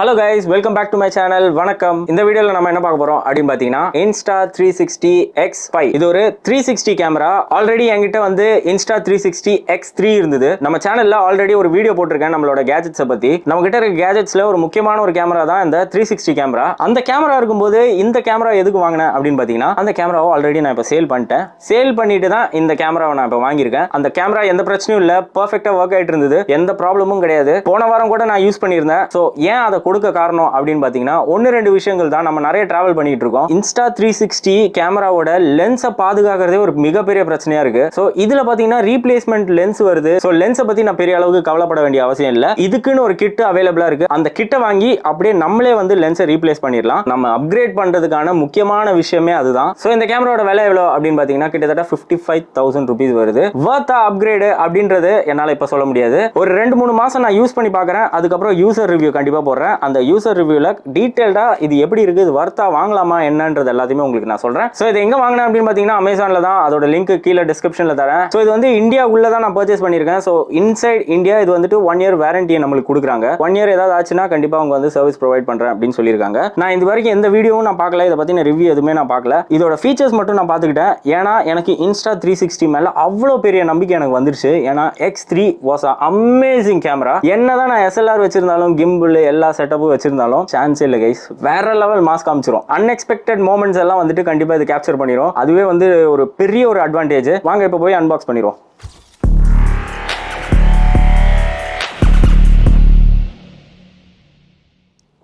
Hello guys, welcome back to my channel. வணக்கம். இந்த வீடியோல நம்ம என்ன பார்க்க போறோம் அப்படினு பாத்தீங்கன்னா Insta360 X5. இது ஒரு 360 கேமரா. ஆல்ரெடி என்கிட்ட வந்து Insta360 X3 இருந்தது. நம்ம சேனல்ல ஆல்ரெடி ஒரு வீடியோ போட்டிருக்கேன் நம்மளோட கேஜெட்ஸை பத்தி. நம்ம கிட்ட இருக்க கேஜெட்ஸ்ல ஒரு முக்கியமான ஒரு கேமரா தான் இந்த 360 கேமரா. அந்த கேமரா இருக்கும்போது இந்த கேமரா எதுக்கு வாங்கினேன் அப்படின்னு பாத்தீங்கன்னா அந்த கேமராவை ஆல்ரெடி நான் இப்போ சேல் பண்ணிட்டேன். சேல் பண்ணிட்டு தான் இந்த கேமராவை நான் இப்போ வாங்கியிருக்கேன். அந்த கேமரா எந்த பிரச்சனையும் இல்ல, பர்ஃபெக்டா ஒர்க் ஆயிட்டு இருந்தது, எந்த ப்ராப்ளமும் கிடையாது. போன வாரம் கூட நான் யூஸ் பண்ணியிருந்தேன். ஸோ ஏன் அதை கொடுக்க காரணம் அப்படின்னு பாத்தீங்கன்னா ஒன்னு ரெண்டு விஷயங்கள் தான். நம்ம நிறைய டிராவல் பண்ணிட்டு இருக்கோம். Insta360 கேமராவோட லென்ஸை பாதுகாக்கிறதே ஒரு மிகப்பெரிய பிரச்சனையா இருக்கு. சோ இதுல பாத்தீங்கன்னா ரீப்ளேஸ்மெண்ட் லென்ஸ் வருது. சோ லென்ஸை பத்தி நான் பெரிய அளவுக்கு கவலைப்பட வேண்டிய அவசியம் இல்ல. இதுக்குன்னு ஒரு கிட் அவைலபிளா இருக்கு. அந்த கிட்டை வாங்கி அப்படியே நம்மளே வந்து லென்ஸை ரீப்ளேஸ் பண்ணிடலாம். நம்ம அப்கிரேட் பண்றதுக்கான முக்கியமான விஷயமே அதுதான். சோ இந்த கேமராவோட விலை எவ்வளவு அப்படின்னு பாத்தீங்கன்னா கிட்டத்தட்ட 55,000 rupees வருது. வர்த்தா அப்கிரேடு அப்படின்றது என்னால இப்ப சொல்ல முடியாது. ஒரு 2-3 மாசம் நான் யூஸ் பண்ணி பாக்குறேன். அதுக்கப்புறம் யூசர் ரிவ்யூ கண்டிப்பா போடுறேன். அந்த யூசர் ரிவ்யூல டீடைல்டா இது எப்படி இருக்கு, இது வர்த்தா வாங்கலாமா என்னன்றது எல்லாத்தையுமே உங்களுக்கு நான் சொல்றேன். சோ இது எங்க வாங்கினேன் அப்படின்னு பாத்தீங்கன்னா அமேசான்ல தான். அதோட லிங்க் கீழே டிஸ்கிரிப்ஷன்ல தரேன். சோ இது வந்து இந்தியா உள்ள தான் நான் பர்ச்சேஸ் பண்ணிருக்கேன். சோ இன்சைட் இந்தியா இது வந்துட்டு 1 year வாரண்டியை நம்மளுக்கு கொடுக்குறாங்க. 1 year ஏதாவது ஆச்சுன்னா கண்டிப்பா அவங்க வந்து சர்வீஸ் ப்ரொவைட் பண்றேன் அப்படின்னு சொல்லியிருக்காங்க. நான் இது வரைக்கும் எந்த வீடியோவும் நான் பார்க்கல, இதை பத்தின ரிவ்யூ எதுவுமே நான் பார்க்கல. இதோட ஃபீச்சர்ஸ் மட்டும் நான் பார்த்துக்கிட்டேன். ஏன்னா எனக்கு Insta360 மேல அவ்வளோ பெரிய நம்பிக்கை எனக்கு வந்துருச்சு. ஏன்னா X3 வாஸ் அமேசிங் கேமரா. என்னதான் நான் SLR வச்சிருந்தாலும் கிம்பிள் எல்லா செட்டப்பும் வச்சிருந்தாலும் சான்ஸே இல்லை கைஸ். வேற லெவல் மாஸ் காமிச்சிரும். அன்எக்ஸ்பெக்டட் மோமெண்ட்ஸ் எல்லாம் வந்துட்டு கண்டிப்பா இது கேப்சர் பண்ணிரும். அதுவே வந்து ஒரு பெரிய ஒரு அட்வான்டேஜ். வாங்க இப்போ போய் அன்பாக்ஸ் பண்ணிடுவோம்.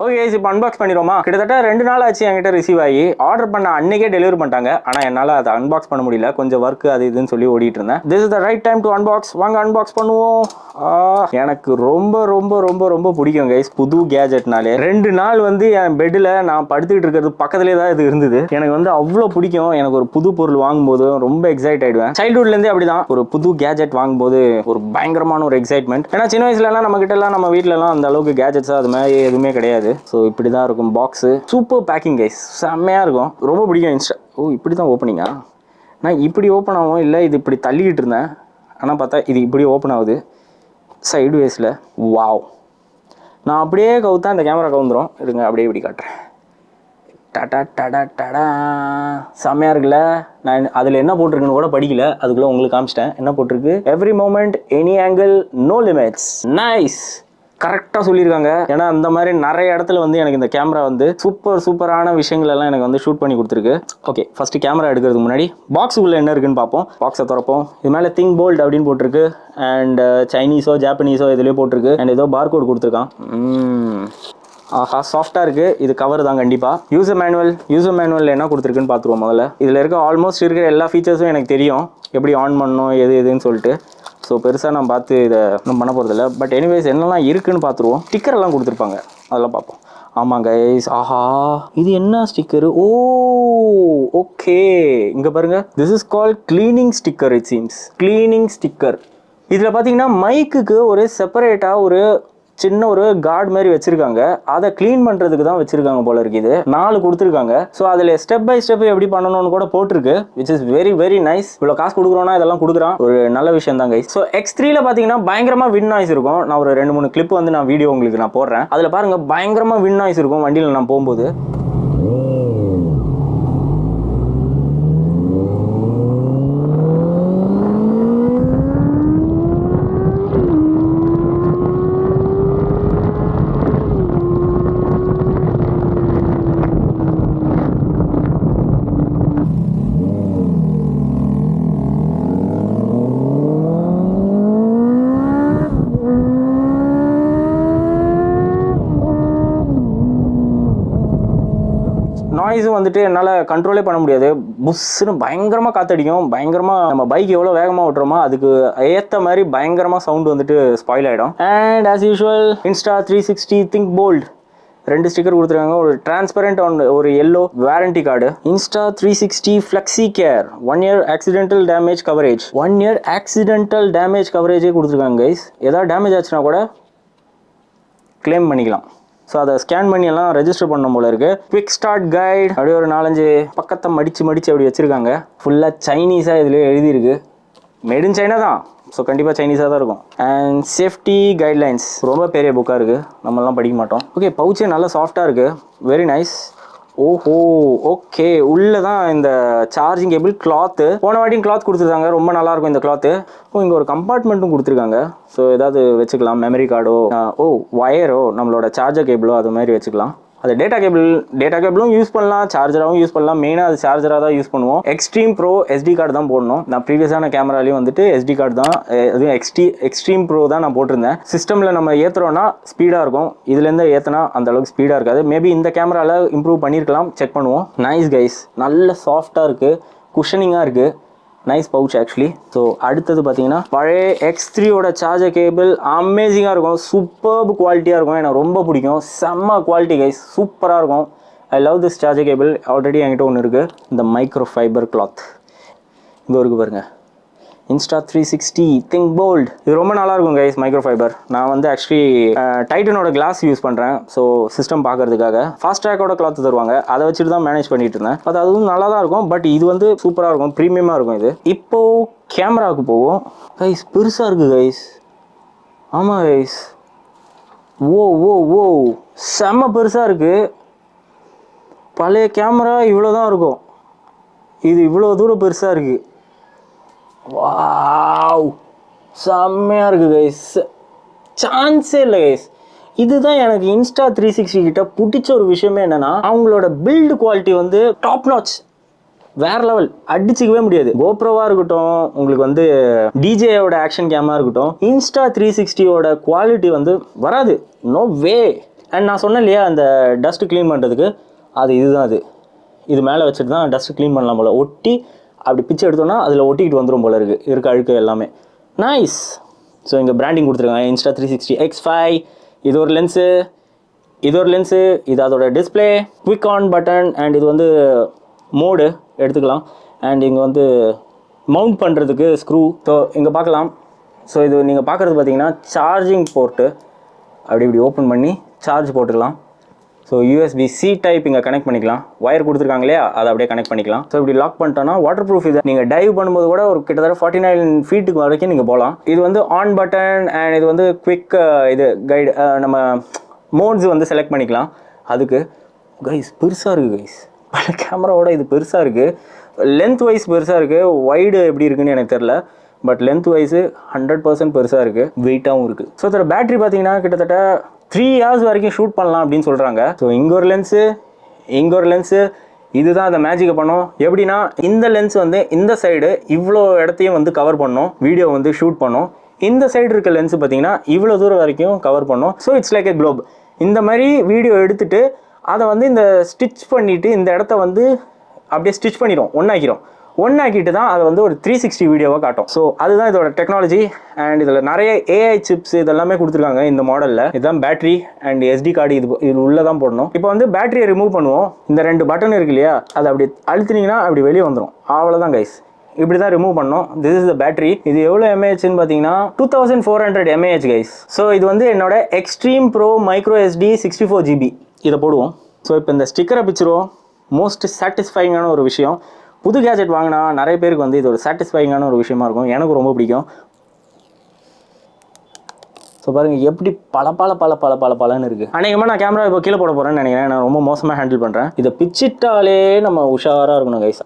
ஓகே இப்போ அன்பாக்ஸ் பண்ணிடுவோமா? கிட்டத்தட்ட 2 நாள் ஆச்சு என்கிட்ட ரிசீவ் ஆகி. ஆர்டர் பண்ண அன்னைக்கே டெலிவரி பண்ணிட்டாங்க. ஆனால் என்னால் அதை அன்பாக்ஸ் பண்ண முடியல, கொஞ்சம் ஒர்க் அது இதுன்னு சொல்லி ஓடிட்டு இருந்தேன். This is the right time to unbox. வாங்க அன்பாக்ஸ் பண்ணுவோம். எனக்கு ரொம்ப ரொம்ப ரொம்ப ரொம்ப பிடிக்கும் கைஸ் புது கேஜெட்னாலே. 2 நாள் வந்து என் பெட்டில் நான் படுத்துக்கிட்டு இருக்கிறது பக்கத்துலேயே தான் இது இருந்தது. எனக்கு வந்து அவ்வளோ பிடிக்கும். எனக்கு ஒரு புது பொருள் வாங்கும்போது ரொம்ப எக்ஸைட் ஆயிடுவேன். சைல்ட்ஹுட்லேருந்தே அப்படிதான். ஒரு புது கேஜெட் வாங்கும்போது ஒரு பயங்கரமான ஒரு எக்ஸைட்மெண்ட். ஏன்னா சின்ன வயசுலலாம் நம்ம கிட்ட எல்லாம் நம்ம வீட்டிலலாம் அந்த அளவுக்கு கேஜெட்ஸ் அது மாதிரி எதுவுமே கிடையாது. ஸோ இப்படி தான் இருக்கும் பாக்ஸு. சூப்பர் பேக்கிங் கைஸ், செம்மையாக இருக்கும். ரொம்ப பிடிக்கும். இப்படி தான் ஓப்பனிங்கா? நான் இப்படி ஓப்பன் ஆகும் இல்லை, இது இப்படி தள்ளிக்கிட்டு இருந்தேன். ஆனால் பார்த்தா இது இப்படி ஓப்பன் ஆகுது சைடு வேஸில். வாவ், நான் அப்படியே கவுத்தா இந்த கேமரா கவுந்துரும். இருங்க அப்படியே இப்படி காட்டுறேன். டடா டடா டடா, செம்மையாக இருக்குல்ல. நான் அதில் என்ன போட்டிருக்குன்னு கூட படிக்கல, அதுக்குள்ளே உங்களுக்கு காமிச்சிட்டேன். என்ன போட்டிருக்கு? Every moment any angle no limits. Nice, கரெக்டாக சொல்லியிருக்காங்க. ஏன்னா அந்த மாதிரி நிறைய இடத்துல வந்து எனக்கு இந்த கேமரா வந்து சூப்பரான விஷயங்கள் எல்லாம் எனக்கு வந்து ஷூட் பண்ணி கொடுத்துருக்கு. ஓகே, ஃபர்ஸ்ட் கேமரா எடுக்கிறதுக்கு முன்னாடி பாக்ஸுக்குள்ளே என்ன இருக்குன்னு பார்ப்போம். பாக்ஸை திறப்போம். இது மேலே திங்க் போல்ட் அப்படின்னு போட்டிருக்கு. அண்ட் சைனீஸோ ஜாப்பனீஸோ இதுலேயே போட்டிருக்கு. அண்ட் ஏதோ பார்கோட் கொடுத்துருக்கான். ஆஹா, சாஃப்டாக இருக்குது. இது கவர் தான் கண்டிப்பாக. யூசர் மேனுவல் என்ன கொடுத்துருக்குன்னு பார்த்துருவோம் முதல்ல. இதில் இருக்க ஆல்மோஸ்ட் இருக்கிற எல்லா ஃபீச்சர்ஸும் எனக்கு தெரியும், எப்படி ஆன் பண்ணணும் எதுன்னு சொல்லிட்டு. ஸோ பெருசாக நான் பார்த்து இதை ஒன்றும் பண்ண போகிறதில்ல. பட் எனிவேஸ் என்னெல்லாம் இருக்குன்னு பார்த்துருவோம். ஸ்டிக்கர் எல்லாம் கொடுத்துருப்பாங்க, அதெல்லாம் பார்ப்போம். ஆமாம் கைஸ், ஆஹா இது என்ன ஸ்டிக்கரு? ஓ ஓகே, இங்கே பாருங்க. This is called cleaning sticker. It seems cleaning sticker. இதில் பார்த்தீங்கன்னா மைக்குக்கு ஒரு செப்பரேட்டாக ஒரு சின்ன ஒரு கார்டு மாதிரி வச்சிருக்காங்க. அதை கிளீன் பண்றதுக்கு தான் வச்சிருக்காங்க போல இருக்கு. இது 4 கொடுத்துருக்காங்க. ஸோ அதில் ஸ்டெப் பை ஸ்டெப் எப்படி பண்ணணும்னு கூட போட்டிருக்கு, which is very very nice. இவ்வளோ காசு கொடுக்குறோன்னா இதெல்லாம் கொடுக்குறான், ஒரு நல்ல விஷயம் தான் கைஸ். ஸோ X3ல பார்த்தீங்கன்னா பயங்கரமா வின் நாய்ஸ் இருக்கும். நான் ஒரு 2-3 கிளிப் வந்து நான் வீடியோ உங்களுக்கு நான் போடுறேன். அதில் பாருங்க பயங்கரமா வின் நாய்ஸ் இருக்கும் வண்டியில் நான் போகும்போது. நாய்ஸும் வந்துட்டு என்னால் கண்ட்ரோலே பண்ண முடியாது. புஷ்ஷுன்னு பயங்கரமாக காற்றடிக்கும். பயங்கரமாக நம்ம பைக் எவ்வளோ வேகமாக ஓட்டுறோமோ அதுக்கு ஏற்ற மாதிரி பயங்கரமாக சவுண்டு வந்துட்டு ஸ்பாயில் ஆகிடும். And as usual Insta360 think bold 2 sticker கொடுத்துருக்காங்க. ஒரு டிரான்ஸ்பரண்ட் ஒரு yellow warranty card. Insta360 flexi care 1 year accidental damage coverage. 1 year accidental damage கவரேஜே கொடுத்துருக்காங்க கைஸ். ஏதாவது டேமேஜ் ஆச்சுன்னா கூட கிளைம் பண்ணிக்கலாம். ஸோ அதை ஸ்கேன் பண்ணி எல்லாம் ரெஜிஸ்டர் பண்ண போல இருக்கு. குவிக் ஸ்டார்ட் கைட் அப்படியே ஒரு 4-5 பக்கத்தை மடிச்சு அப்படி வச்சிருக்காங்க. ஃபுல்லாக சைனீஸாக இதுலேயே எழுதியிருக்கு. மேட் இன் சைனா தான். ஸோ கண்டிப்பாக சைனீஸாக தான் இருக்கும். அண்ட் சேஃப்டி கைட்லைன்ஸ் ரொம்ப பெரிய புக்காக இருக்குது, நம்மளாம் படிக்க மாட்டோம். ஓகே, பவுச்சே நல்லா சாஃப்டாக இருக்குது, வெரி நைஸ். ஓஹோ, ஓகே, உள்ளே தான் இந்த சார்ஜிங் கேபிள். கிளாத்து போன வாட்டியும் கிளாத் கொடுத்துருக்காங்க, ரொம்ப நல்லாயிருக்கும் இந்த கிளாத்து. இங்கே ஒரு கம்பார்ட்மெண்ட்டும் கொடுத்துருக்காங்க, ஸோ ஏதாவது வச்சுக்கலாம், மெமரி கார்டோ ஒயரோ நம்மளோட சார்ஜர் கேபிளோ அது மாதிரி வச்சுக்கலாம். அது டேட்டா கேபிளும் யூஸ் பண்ணலாம், சார்ஜராகவும் யூஸ் பண்ணலாம். மெயினாக அது சார்ஜராக தான் யூஸ் பண்ணுவோம். எக்ஸ்ட்ரீம் ப்ரோ SD கார்டு தான் போடணும். நான் ப்ரீவியஸான கேமராலையும் வந்துட்டு SD கார்டு தான், அதுவும் எக்ஸ்ட்ரீம் ப்ரோ தான் நான் போட்டிருந்தேன். சிஸ்டமில் நம்ம ஏற்றுறோன்னா ஸ்பீடாக இருக்கும், இதுலேருந்து ஏற்றினா அந்த அளவுக்கு ஸ்பீடாக இருக்காது. மேபி இந்த கேமராவில் இம்ப்ரூவ் பண்ணியிருக்கலாம், செக் பண்ணுவோம். நைஸ் கைஸ், நல்ல சாஃப்டாக இருக்குது, குஷனிங்காக இருக்குது. Nice pouch actually. ஸோ அடுத்தது பார்த்தீங்கன்னா பழைய X3யோட சார்ஜர் கேபிள் அமேசிங்காக இருக்கும், சூப்பர்ப் குவாலிட்டியாக இருக்கும், எனக்கு ரொம்ப பிடிக்கும். செம்ம குவாலிட்டி கைஸ், சூப்பராக இருக்கும். I love this charger cable. Already என்கிட்ட ஒன்று இருக்குது, இந்த மைக்ரோ ஃபைபர் கிளாத். இங்கே இருக்குது பாருங்கள், Insta360 திங்க் போல்ட். இது ரொம்ப நல்லாயிருக்கும் கைஸ், மைக்ரோ ஃபைபர். நான் வந்து ஆக்சுவலி டைட்டனோட கிளாஸ் யூஸ் பண்ணுறேன், ஸோ சிஸ்டம் பார்க்கறதுக்காக. ஃபாஸ்ட் ட்ராக்கோட கிளாத் தருவாங்க, அதை வச்சுட்டு தான் மேனேஜ் பண்ணிட்டு இருந்தேன். அதுவும் நல்லா தான் இருக்கும், பட் இது வந்து சூப்பராக இருக்கும், ப்ரீமியமாக இருக்கும் இது. இப்போது கேமராவுக்கு போவோம் கைஸ். பெருசாக இருக்குது கைஸ், ஆமாம் கைஸ், ஓ செம்ம பெருசாக இருக்குது. பழைய கேமரா இவ்வளோ தான் இருக்கும், இது இவ்வளோ தூரம் பெருசாக இருக்குது. வாவ், செம்மையாக இருக்குது கைஸ், சான்ஸே இல்லை கைஸ். இதுதான் எனக்கு Insta360 கிட்ட பிடிச்ச ஒரு விஷயமே என்னென்னா, அவங்களோட பில்டு குவாலிட்டி வந்து டாப் நாச், வேற லெவல், அடிச்சிக்கவே முடியாது. கோப்ரோவாக இருக்கட்டும், உங்களுக்கு வந்து DJயோட ஆக்ஷன் கேமரா இருக்கட்டும், Insta360யோட குவாலிட்டி வந்து வராது, நோ வே. அண்ட் நான் சொன்னேன் இல்லையா அந்த டஸ்ட் க்ளீன் பண்ணுறதுக்கு, இதுதான் இது மேலே வச்சுட்டு தான் டஸ்ட் க்ளீன் பண்ணலாம் போல். ஒட்டி அப்படி பிச்சை எடுத்தோன்னா அதில் ஒட்டிக்கிட்டு வந்துடும் போல இருக்க அழுக்கு எல்லாமே. நைஸ். ஸோ இங்கே பிராண்டிங் கொடுத்துருக்காங்க, Insta360 X5. இது ஒரு லென்ஸு, இது அதோட display, quick on button, and இது வந்து மோடு எடுத்துக்கலாம். அண்ட் இங்கே வந்து மவுண்ட் பண்ணுறதுக்கு ஸ்க்ரூ. ஸோ இங்கே பார்க்கலாம். ஸோ இது நீங்கள் பார்க்குறது பார்த்தீங்கன்னா சார்ஜிங் போர்ட்டு, இப்படி ஓப்பன் பண்ணி சார்ஜ் போட்டுக்கலாம். ஸோ USB-C டைப் இங்கே கனெக்ட் பண்ணிக்கலாம். ஒயர் கொடுத்துருக்காங்க இல்லையா, அதை அப்படியே கனெக்ட் பண்ணிக்கலாம். ஸோ இப்படி லாக் பண்ணிட்டோன்னா வாட்டர் ப்ரூஃப். இதை நீங்கள் டைவ் பண்ணும்போது கூட ஒரு கிட்டத்தட்ட 49 ஃபீட்டுக்கு வரைக்கும் நீங்கள் போகலாம். இது வந்து ஆன் பட்டன், அண்ட் இது வந்து குவிக் இது கைடு, நம்ம மோட்ஸ் வந்து செலக்ட் பண்ணிக்கலாம். அதுக்கு கைஸ் பெருசாக இருக்குது கைஸ், பல கேமராவோட இது பெருசாக இருக்குது. லென்த் வைஸ் பெருசாக இருக்குது, வைடு எப்படி இருக்குன்னு எனக்கு தெரில, பட் லென்த் வைஸு 100% பெருசாக இருக்குது, வெயிட்டாகவும் இருக்குது. ஸோ இதோட பேட்டரி பார்த்தீங்கன்னா கிட்டத்தட்ட 3 hours வரைக்கும் ஷூட் பண்ணலாம் அப்படின்னு சொல்கிறாங்க. ஸோ இங்கே ஒரு லென்ஸு, இதுதான் அந்த மேஜிக்கை பண்ணும். எப்படின்னா இந்த லென்ஸ் வந்து இந்த சைடு இவ்வளோ இடத்தையும் வந்து கவர் பண்ணும், வீடியோ வந்து ஷூட் பண்ணும். இந்த சைடு இருக்க லென்ஸ் பார்த்தீங்கன்னா இவ்வளோ தூரம் வரைக்கும் கவர் பண்ணும். So it's like a Globe. இந்த மாதிரி வீடியோ எடுத்துகிட்டு அதை வந்து இந்த ஸ்டிச் பண்ணிவிட்டு இந்த இடத்த வந்து அப்படியே ஸ்டிச் பண்ணிடும், ஒன்றாக்கிட்டு தான் அதை வந்து ஒரு 360 வீடியோவாக காட்டும். ஸோ அதுதான் இதோட டெக்னாலஜி. அண்ட் இதில் நிறைய AI சிப்ஸ் இதெல்லாமே கொடுத்துருக்காங்க இந்த மாடலில். இதுதான் பேட்டரி அண்ட் SD கார்டு இது உள்ளே தான் போடணும். இப்போ வந்து பேட்டரியை ரிமூவ் பண்ணுவோம். இந்த 2 பட்டன் இருக்கு இல்லையா, அதை அப்படி அழுத்தினீங்கன்னா அப்படி வெளியே வந்துடும், அவ்வளோதான் கைஸ். இப்படி தான் ரிமூவ் பண்ணோம். This is the battery. இது எவ்வளோ mAhன்னு பார்த்தீங்கன்னா 2400 mAh கைஸ். ஸோ இது வந்து என்னோட extreme bro micro SD 64 GB. இதை போடுவோம். ஸோ இப்போ இந்த ஸ்டிக்கரை பிடிச்சிருவோம். மோஸ்ட் சாட்டிஸ்ஃபைங்கான ஒரு விஷயம், புது கேஜெட் வாங்கினா நிறைய பேருக்கு வந்து இது ஒரு சாட்டிஸ்ஃபைங்கான ஒரு விஷயமா இருக்கும், எனக்கு ரொம்ப பிடிக்கும். ஸோ பாருங்கள் எப்படி பலன்னு இருக்குது. அநேகமாக நான் கேமரா இப்போ கீழே போட போகிறேன்னு நினைக்கிறேன், நான் ரொம்ப மோசமாக ஹேண்டில் பண்ணுறேன். இதை பிச்சிட்டாலே நம்ம உஷாராக இருக்கணும் கைஸ்.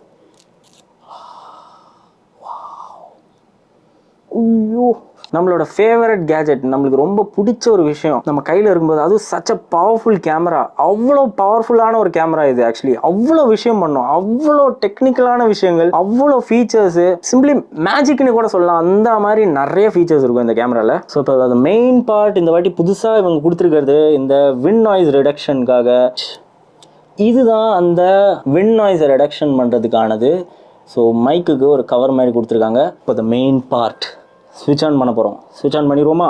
ஐயோ, நம்மளோட ஃபேவரட் கேஜெட், நம்மளுக்கு ரொம்ப பிடிச்ச ஒரு விஷயம் நம்ம கையில் இருக்கும்போது, அதுவும் சச் அ பவர்ஃபுல் கேமரா. அவ்வளோ பவர்ஃபுல்லான ஒரு கேமரா இது. ஆக்சுவலி அவ்வளோ விஷயம் பண்ணும், அவ்வளோ டெக்னிக்கலான விஷயங்கள், அவ்வளோ ஃபீச்சர்ஸு, சிம்பிளி மேஜிக்னு கூட சொல்லலாம். அந்த மாதிரி நிறைய ஃபீச்சர்ஸ் இருக்கும் இந்த கேமராவில். ஸோ இப்போ அது மெயின் பார்ட் இந்த வாட்டி புதுசாக இவங்க கொடுத்துருக்கிறது இந்த விண்ட் நாய்ஸ் ரிடக்ஷனுக்காக. இதுதான் அந்த விண்ட் நாய்ஸ் ரிடக்ஷன் பண்ணுறதுக்கானது. ஸோ மைக்குக்கு ஒரு கவர் மாதிரி கொடுத்துருக்காங்க. இப்போ த மெயின் பார்ட் ஸ்விட்ச் ஆன் பண்ண போகிறோம். ஸ்விட்ச் ஆன் பண்ணிடுவோமா?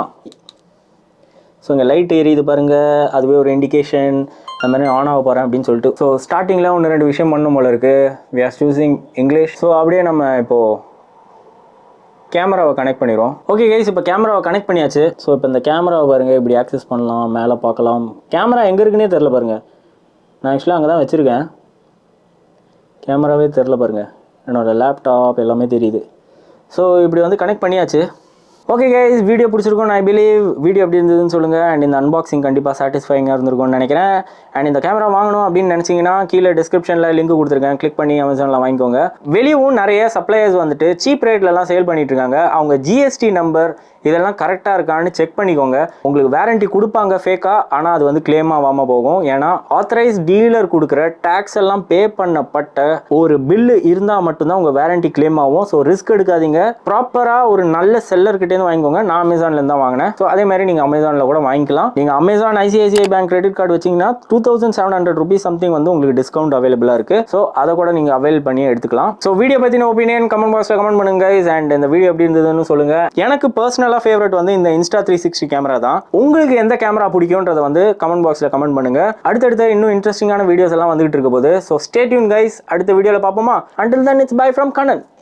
ஸோ இங்கே லைட் எரியுது பாருங்கள், அதுவே ஒரு இண்டிகேஷன் அந்த மாதிரி ஆன் ஆக போகிறேன் அப்படின்னு சொல்லிட்டு. ஸோ ஸ்டார்டிங்கில் 1-2 விஷயம் பண்ணும் போல இருக்குது. We are choosing English. So அப்படியே நம்ம இப்போது கேமராவை கனெக்ட் பண்ணிடுவோம். ஓகே கைஸ், இப்போ கேமராவை கனெக்ட் பண்ணியாச்சு. ஸோ இப்போ இந்த கேமராவை பாருங்கள், இப்படி ஆக்சஸ் பண்ணலாம், மேலே பார்க்கலாம். கேமரா எங்கே இருக்குன்னே தெரில பாருங்கள். நான் ஆக்சுவலாக அங்கே தான் வச்சுருக்கேன், கேமராவே தெரில பாருங்கள். என்னோடய லேப்டாப் எல்லாமே தெரியுது. ஸோ இப்படி வந்து கனெக்ட் பண்ணியாச்சு. ஓகே கைஸ், வீடியோ பிடிச்சிருக்கும் ஐ பிலீவ். வீடியோ எப்படி இருந்ததுன்னு சொல்லுங்கள். அண்ட் இந்த அன்பாக்சிங் கண்டிப்பாக சாட்டிஸ்ஃபைங்காக இருந்திருக்கும்னு நினைக்கிறேன். அண்ட் இந்த கேமரா வாங்கணும் அப்படின்னு நினச்சிங்கன்னா கீழே டிஸ்கிரிப்ஷனில் லிங்க் கொடுத்துருக்கேன், கிளிக் பண்ணி அமேசானில் வாங்கிக்கோங்க. வெளியும் நிறைய சப்ளையர்ஸ் வந்துட்டு சீப் ரேட்லலாம் சேல் பண்ணிட்டு இருக்காங்க. அவங்க ஜிஎஸ்டி நம்பர் இதெல்லாம் கரெக்டாக இருக்கான்னு செக் பண்ணிக்கோங்க. உங்களுக்கு வேரண்டி கொடுப்பாங்க ஃபேக்காக, ஆனால் அது வந்து கிளைம் ஆகாமல் போகும். ஏன்னா ஆத்தரைஸ் டீலர் கொடுக்குற டேக்ஸ் எல்லாம் பே பண்ணப்பட்ட ஒரு பில்லு இருந்தால் மட்டும்தான் உங்கள் வேரண்டி கிளைம் ஆகும். ஸோ ரிஸ்க் எடுக்காதீங்க. ப்ராப்பராக ஒரு நல்ல செல்லர்கிட்டேருந்து வாங்கிக்கோங்க. நான் அமேசான்லேருந்து தான் வாங்கினேன். ஸோ அதே மாதிரி நீங்கள் அமேசானில் கூட வாங்கிக்கலாம். நீங்கள் Amazon ICICI bank credit card வச்சிங்கன்னா 2700 rupees சம்திங் வந்து உங்களுக்கு டிஸ்கவுண்ட் அவைலபிளாக இருக்குது. ஸோ அதை கூட நீங்கள் அவைல் பண்ணி எடுத்துக்கலாம். ஸோ வீடியோ பற்றின ஒப்பீனியன் கமெண்ட் பாக்ஸில் கமெண்ட் பண்ணுங்க guys. அண்ட் இந்த வீடியோ எப்படி இருந்ததுன்னு சொல்லுங்கள். எனக்கு பர்சனலாக ஃபேவரட் வந்து இந்த Insta360 கேமரா தான். உங்களுக்கு எந்த கேமரா பிடிக்கும்ன்றதை வந்து கமெண்ட் பாக்ஸில் கமெண்ட் பண்ணுங்க. அடுத்தடுத்த இன்னும் இன்ட்ரெஸ்டிங்கான வீடியோஸ் எல்லாம் வந்துகிட்டு இருக்க போது. So stay tune guys. அடுத்த வீடியோவில் பார்ப்போமா? Until then, it's bye from Kannan.